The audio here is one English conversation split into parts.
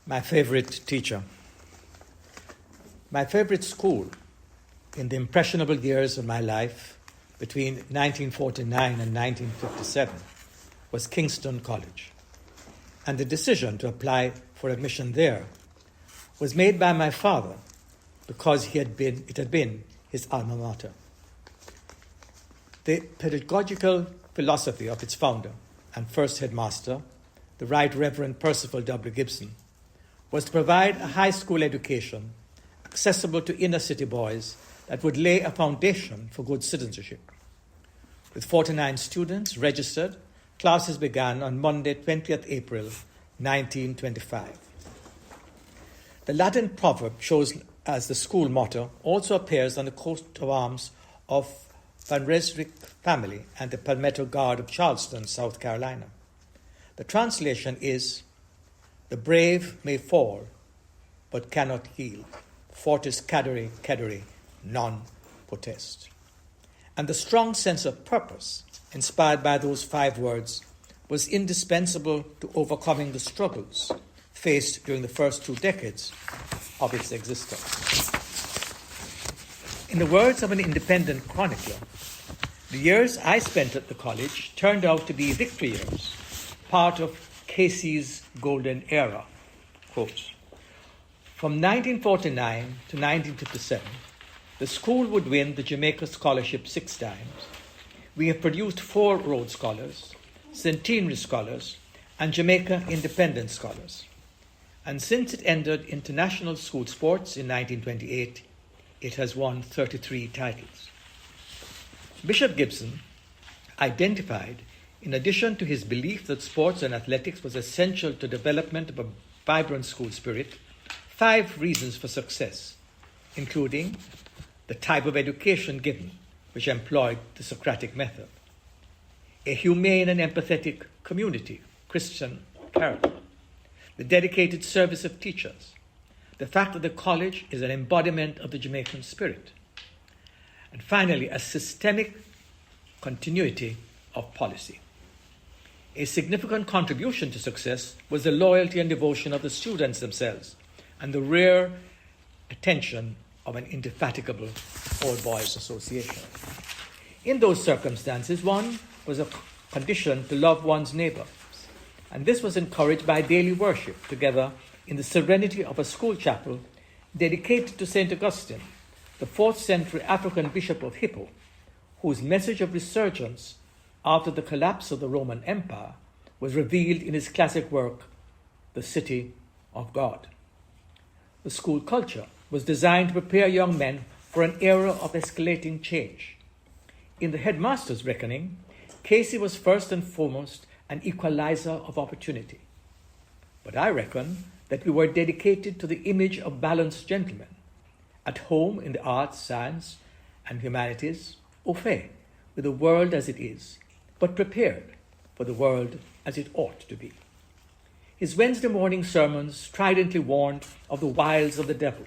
My favorite teacher. My favorite school in the impressionable years of my life between 1949 and 1957 was Kingston College. And the decision to apply for admission there was made by my father because it had been his alma mater. The pedagogical philosophy of its founder and first headmaster, the Right Reverend Percival W. Gibson, was to provide a high school education accessible to inner city boys that would lay a foundation for good citizenship. With 49 students registered, classes began on Monday, 20th April, 1925. The Latin proverb chosen as the school motto also appears on the coat of arms of Van Resrick family and the Palmetto Guard of Charleston, South Carolina. The translation is, "The brave may fall, but cannot yield. Fortis cadere cadere, non potest." And the strong sense of purpose inspired by those 5 words was indispensable to overcoming the struggles faced during the first 2 decades of its existence. In the words of an independent chronicler, the years I spent at the college turned out to be victory years, part of Casey's golden era. Quote, from 1949 to 1957, the school would win the Jamaica Scholarship 6 times. We have produced 4 Rhodes Scholars, Centenary Scholars, and Jamaica Independent Scholars. And since it entered international school sports in 1928, it has won 33 titles. Bishop Gibson identified, in addition to his belief that sports and athletics was essential to development of a vibrant school spirit, 5 reasons for success, including the type of education given, which employed the Socratic method, a humane and empathetic community, Christian character, the dedicated service of teachers, the fact that the college is an embodiment of the Jamaican spirit, and finally, a systemic continuity of policy. A significant contribution to success was the loyalty and devotion of the students themselves and the rare attention of an indefatigable Old Boys Association. In those circumstances, one was a condition to love one's neighbor, and this was encouraged by daily worship together in the serenity of a school chapel dedicated to St. Augustine, the 4th century African bishop of Hippo, whose message of resurgence after the collapse of the Roman Empire was revealed in his classic work, The City of God. The school culture was designed to prepare young men for an era of escalating change. In the headmaster's reckoning, Casey was first and foremost an equalizer of opportunity. But I reckon that we were dedicated to the image of balanced gentlemen, at home in the arts, science, and humanities, au fait with the world as it is, but prepared for the world as it ought to be. His Wednesday morning sermons stridently warned of the wiles of the devil.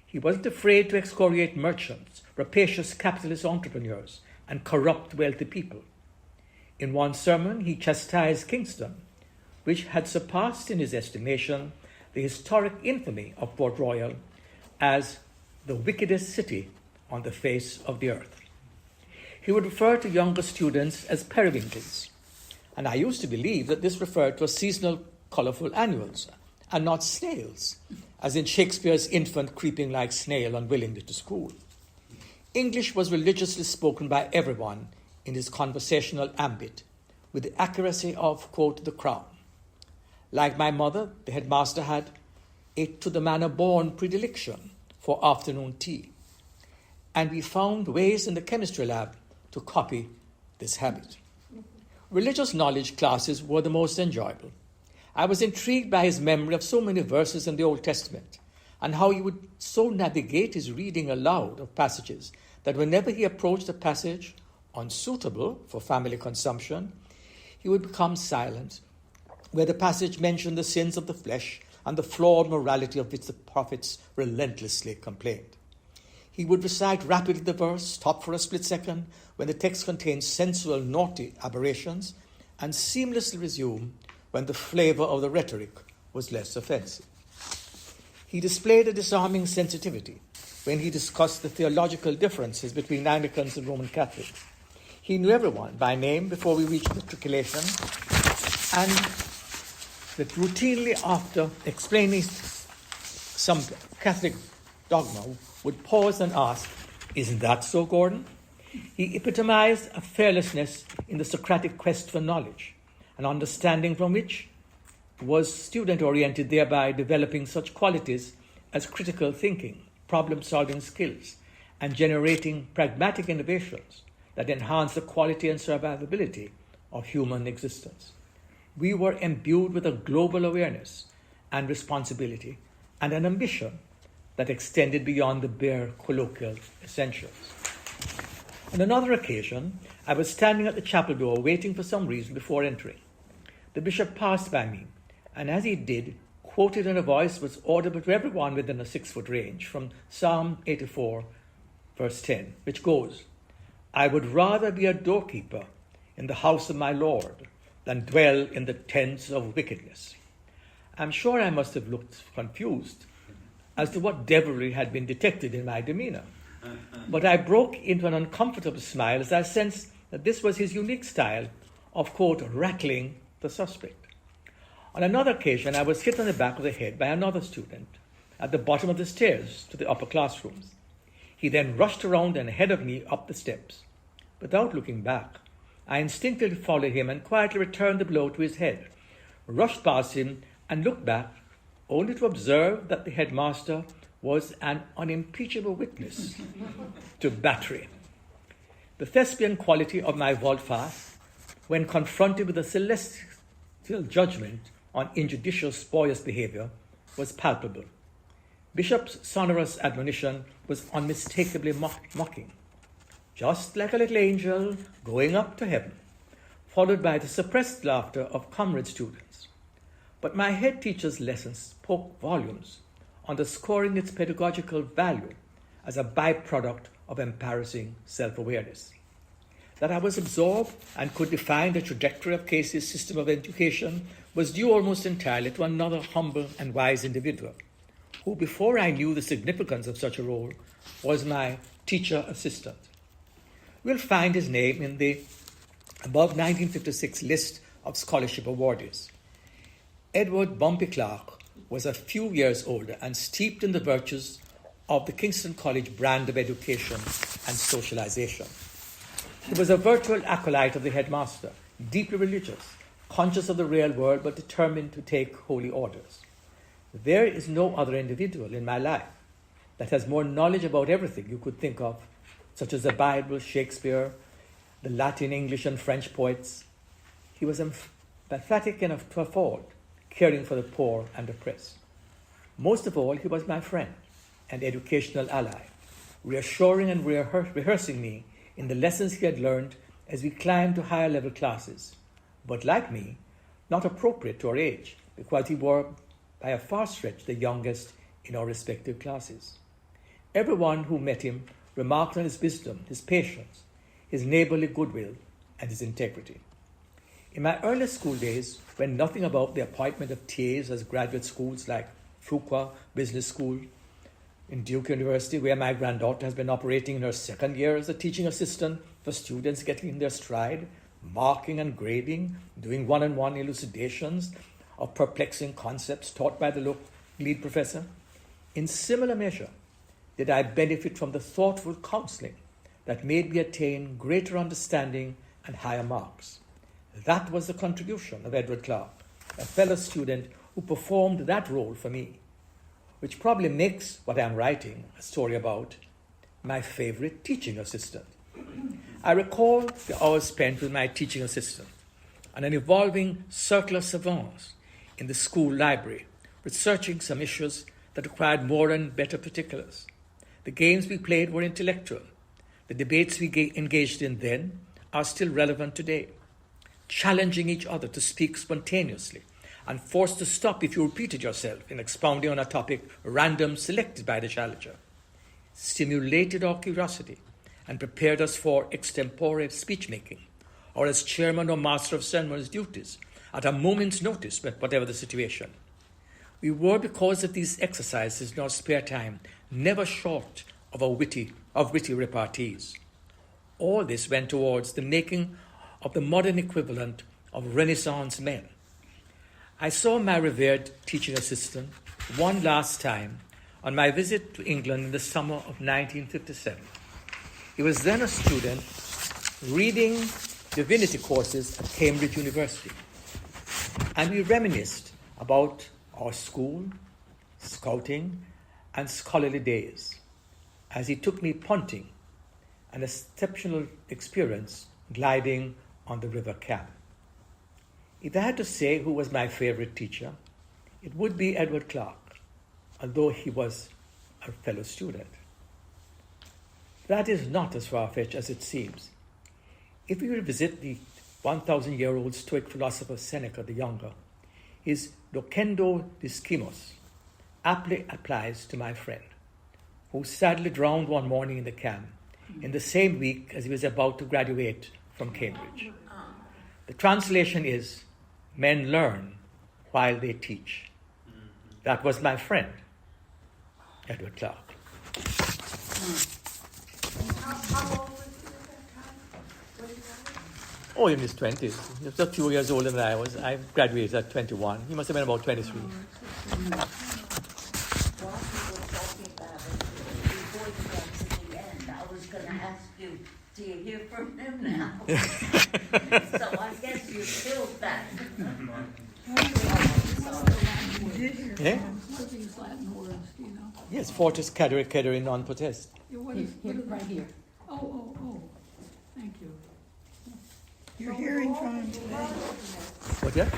He wasn't afraid to excoriate merchants, rapacious capitalist entrepreneurs, and corrupt wealthy people. In one sermon, he chastised Kingston, which had surpassed in his estimation the historic infamy of Port Royal as the wickedest city on the face of the earth. He would refer to younger students as periwinkles, and I used to believe that this referred to a seasonal colourful annuals and not snails, as in Shakespeare's infant creeping like snail unwillingly to school. English was religiously spoken by everyone in his conversational ambit, with the accuracy of, quote, the crown. Like my mother, the headmaster had a to-the-manner-born predilection for afternoon tea, and we found ways in the chemistry lab to copy this habit. Religious knowledge classes were the most enjoyable. I was intrigued by his memory of so many verses in the Old Testament and how he would so navigate his reading aloud of passages that whenever he approached a passage unsuitable for family consumption, he would become silent, where the passage mentioned the sins of the flesh and the flawed morality of which the prophets relentlessly complained. He would recite rapidly the verse, stop for a split second when the text contains sensual, naughty aberrations, and seamlessly resume when the flavor of the rhetoric was less offensive. He displayed a disarming sensitivity when he discussed the theological differences between Anglicans and Roman Catholics. He knew everyone by name before we reached matriculation, and that routinely after explaining some Catholic dogma would pause and ask, "Isn't that so, Gordon?" He epitomized a fearlessness in the Socratic quest for knowledge, an understanding from which was student-oriented, thereby developing such qualities as critical thinking, problem-solving skills, and generating pragmatic innovations that enhance the quality and survivability of human existence. We were imbued with a global awareness and responsibility and an ambition that extended beyond the bare colloquial essentials. On another occasion, I was standing at the chapel door waiting for some reason before entering. The bishop passed by me, and as he did, quoted in a voice that was audible to everyone within a 6-foot range from Psalm 84, verse 10, which goes, "I would rather be a doorkeeper in the house of my Lord than dwell in the tents of wickedness." I'm sure I must have looked confused as to what devilry had been detected in my demeanor. But I broke into an uncomfortable smile as I sensed that this was his unique style of, quote, rattling the suspect. On another occasion, I was hit on the back of the head by another student at the bottom of the stairs to the upper classrooms. He then rushed around and ahead of me up the steps. Without looking back, I instinctively followed him and quietly returned the blow to his head, rushed past him and looked back, only to observe that the headmaster was an unimpeachable witness to battery. The thespian quality of my volte-face, when confronted with a celestial judgment on injudicious, spurious behavior, was palpable. Bishop's sonorous admonition was unmistakably mocking, just like a little angel going up to heaven, followed by the suppressed laughter of comrade students. But my head teacher's lessons spoke volumes, underscoring its pedagogical value as a byproduct of embarrassing self-awareness. That I was absorbed and could define the trajectory of Casey's system of education was due almost entirely to another humble and wise individual, who, before I knew the significance of such a role, was my teacher assistant. We'll find his name in the above 1956 list of scholarship awardees. Edward Bumpy Clark was a few years older and steeped in the virtues of the Kingston College brand of education and socialization. He was a virtual acolyte of the headmaster, deeply religious, conscious of the real world, but determined to take holy orders. There is no other individual in my life that has more knowledge about everything you could think of, such as the Bible, Shakespeare, the Latin, English, and French poets. He was emphatic enough to afford caring for the poor and oppressed. Most of all, he was my friend and educational ally, reassuring and rehearsing me in the lessons he had learned as we climbed to higher level classes, but like me, not appropriate to our age, because we were by a far stretch the youngest in our respective classes. Everyone who met him remarked on his wisdom, his patience, his neighborly goodwill, and his integrity. In my early school days, when nothing about the appointment of TAs as graduate schools like Fuqua Business School in Duke University, where my granddaughter has been operating in her second year as a teaching assistant for students getting in their stride, marking and grading, doing one-on-one elucidations of perplexing concepts taught by the lead professor. In similar measure, did I benefit from the thoughtful counseling that made me attain greater understanding and higher marks. That was the contribution of Edward Clark, a fellow student who performed that role for me, which probably makes what I'm writing a story about my favorite teaching assistant. I recall the hours spent with my teaching assistant on an evolving circle of savants in the school library, researching some issues that required more and better particulars. The games we played were intellectual. The debates we engaged in then are still relevant today, challenging each other to speak spontaneously and forced to stop if you repeated yourself in expounding on a topic random selected by the challenger, stimulated our curiosity and prepared us for extempore speech-making, or as chairman or master of ceremonies duties, at a moment's notice, whatever the situation. We were, because of these exercises in our spare time, never short of witty repartees. All this went towards the making of the modern equivalent of Renaissance men. I saw my revered teaching assistant one last time on my visit to England in the summer of 1957. He was then a student reading divinity courses at Cambridge University, and we reminisced about our school, scouting, and scholarly days as he took me punting, an exceptional experience gliding on the River Cam. If I had to say who was my favorite teacher, it would be Edward Clarke, although he was a fellow student. That is not as far-fetched as it seems. If we revisit the 1,000-year-old Stoic philosopher Seneca the Younger, his Docendo Discimos aptly applies to my friend, who sadly drowned one morning in the Cam in the same week as he was about to graduate from Cambridge. The translation is, men learn while they teach. That was my friend, Edward Clarke. How old was he at that time? What did you know? Oh, in his 20s. He was a few years older than I was. I graduated at 21. He must have been about 23. While we were talking about it, before you got to the end, I was going to ask you, do you hear from him now? So I guess you filled that. Yeah? What are these Latin words, do you know? Yes, fortis cadere cadere non potest. Yeah, what is, what is Right here. Oh, thank you. You're hearing from him today. What, yeah?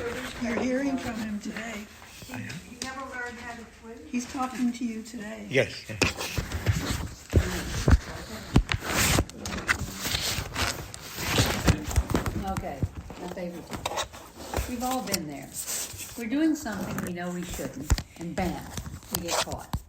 You're hearing from him today. You never learned how to swim? He's talking to you today. Yes. Okay, my favorite time. We've all been there. We're doing something we know we shouldn't, and bam, we get caught.